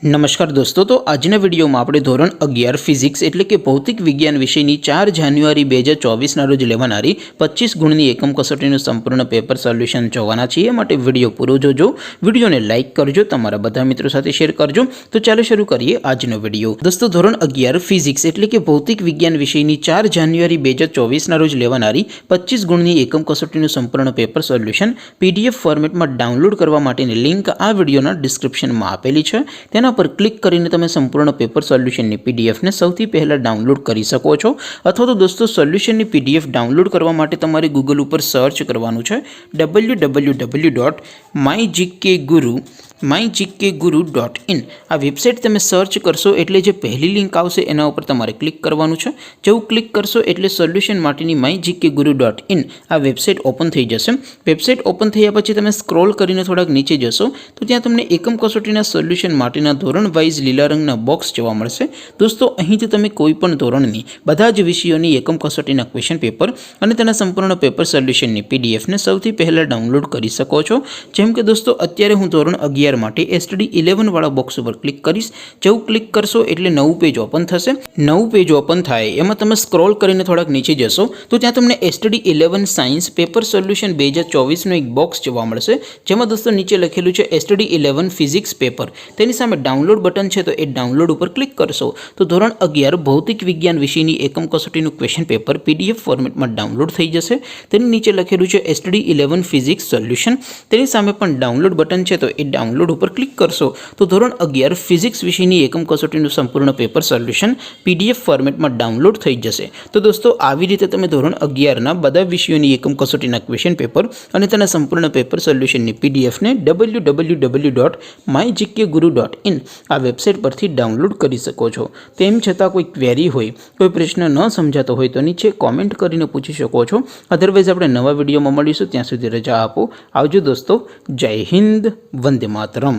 नमस्कार दोस्तों, तो आजना विडियो में આપણે ધોરણ 11 ફિઝિક્સ એટલે કે ભૌતિક વિજ્ઞાન વિષયની 4 જાન્યુઆરી 2024 ના રોજ લેવાનારી 25 ગુણની એકમ કસોટીનું સંપૂર્ણ પેપર સોલ્યુશન જોવાના છીએ। માટે વિડિયો પૂરો જોજો, વિડિયોને લાઈક કરજો, તમારા બધા મિત્રો સાથે શેર કરજો। તો ચાલો શરૂ કરીએ આજનો વિડિયો। दोस्तों ધોરણ 11 ફિઝિક્સ એટલે કે ભૌતિક વિજ્ઞાન વિષયની 4 જાન્યુઆરી 2024 ના રોજ લેવાનારી 25 ગુણની એકમ કસોટીનું સંપૂર્ણ પેપર સોલ્યુશન પીડીએફ ફોર્મેટમાં ડાઉનલોડ કરવા માટેની લિંક આ વિડિયોના ડિસ્ક્રિપ્શનમાં આપેલી છે। તેના पर क्लिक करीने तमे संपूर्ण पेपर सोल्यूशन की पीडीएफ ने सौथी पहला डाउनलॉड करी सको छो। अथवा तो दोस्तों सोल्यूशन की पीडीएफ डाउनलॉड करवा माटे तमारे गूगल पर सर्च करवानुं छे www.mygkguru.in। आ वेबसाइट तमे सर्च करशो एटले जे पहली लिंक आवशे एना उपर तमारे क्लिक करवानुं छे। जेवुं क्लिक करशो एटले सोल्यूशन माटेनी mygkguru.in आ वेबसाइट ओपन थई जशे। वेबसाइट ओपन थया पछी तमे स्क्रॉल करीने थोड़ाक नीचे जशो तो त्यां तमने एकम कसोटीना सोल्यूशन माटेना धोरण वाइज लीला रंगना बॉक्स जोवा मळशे। दोस्तों અહીંથી તમે કોઈપણ ધોરણની બધા જ વિષયોની એકમ કસોટીના ક્વેશ્ચન પેપર અને તેના સંપૂર્ણ પેપર સોલ્યુશનની પીડીએફ ને સૌથી પહેલા ડાઉનલોડ કરી શકો છો। જેમ કે દોસ્તો અત્યારે હું ધોરણ 11 માટે STD 11 વાળા બોક્સ ઉપર ક્લિક કરીશ। જેવું ક્લિક કરશો એટલે નવું પેજ ઓપન થશે। નવું પેજ ઓપન થાય એમાં તમે સ્ક્રોલ કરીને થોડાક નીચે જશો તો ત્યાં તમને STD 11 સાયન્સ પેપર સોલ્યુશન 2024 નો એક બોક્સ જોવા મળશે। જેમાં દોસ્તો નીચે લખેલું છે STD 11 ફિઝિક્સ પેપર। તેની સામે डाउनलॉड बटन है तो ये डाउनलॉड पर क्लिक करशो तो धोरण 11 भौतिक विज्ञान विषयनी एकम कसोटीનું क्वेश्चन पेपर पीडीएफ फॉर्मेट में डाउनलॉड थई जशे। तेनी नीचे लखेलुं छे STD 11 फिजिक्स सोल्यूशन। तेनी सामे पण डाउनलॉड बटन है तो ये डाउनलॉड पर क्लिक करशो तो धोरण 11 फिजिक्स विषयनी एकम कसोटीનું संपूर्ण पेपर सोल्यूशन पीडीएफ फॉर्मेट में डाउनलॉड थई जशे। तो दोस्तों આવી રીતે તમે ધોરણ 11 ના બધા વિષયોની એકમ કસોટીના ક્વેશ્ચન પેપર અને તેના સંપૂર્ણ પેપર સોલ્યુશનની પીડીએફ ને www.mygkguru.in आ वेबसाइट पर डाउनलॉड करी सको छो। तेम छतां कोई क्वेरी होय, कोई प्रश्न न समझातो होय तो नीचे कॉमेंट करीने पूछी शको छो। अदरवाइज आपणे नवा विडियो में मळीशुं, त्यां सुधी रजा आपो। आवजो दोस्तों। जय हिंद, वंदे मातरम।